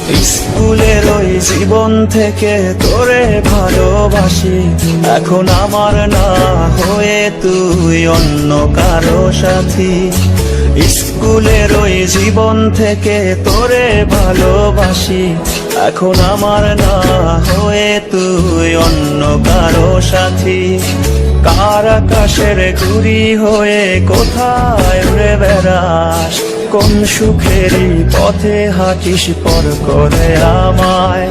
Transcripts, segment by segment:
স্কুলের ওই জীবন থেকে তোরে ভালোবাসি, এখন আমার না হয়ে তুই অন্য কারো সাথী। স্কুলের ওই জীবন থেকে তোরে ভালোবাসি, এখন আমার না হয়ে তুই অন্য কারো সাথী। কার আকাশের ঘুড়ি হয়ে কোথায় উড়ে বেড়াস, কোন সুখেরই পথে হাঁটিস পর করে আমায়।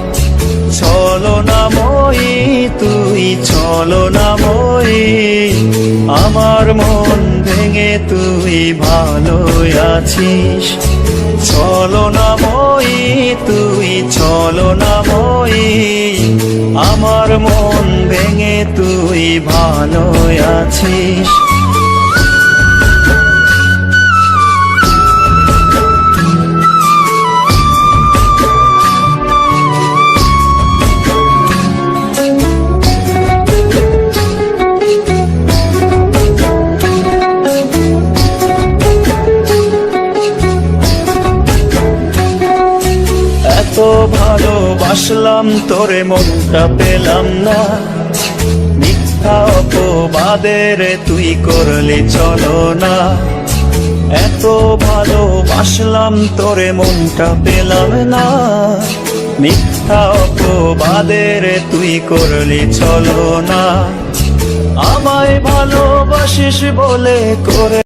ছলনাময়ী তুই ছলনাময়ী, আমার মন ভেঙে তুই ভালো আছিস। ছলনাময়ী তুই ছলনাময়ী, আমার মন ভেঙে তুই ভালো আছিস। এত ভালোবাসলাম তোরে মনটা পেলাম না, মিথ্যা অপবাদের তুই করলি চলনা। এত ভালোবাসলাম তোরে মনটা পেলাম না, মিথ্যা অপবাদের তুই করলি চলনা। আমায় ভালোবাসিস বলে করে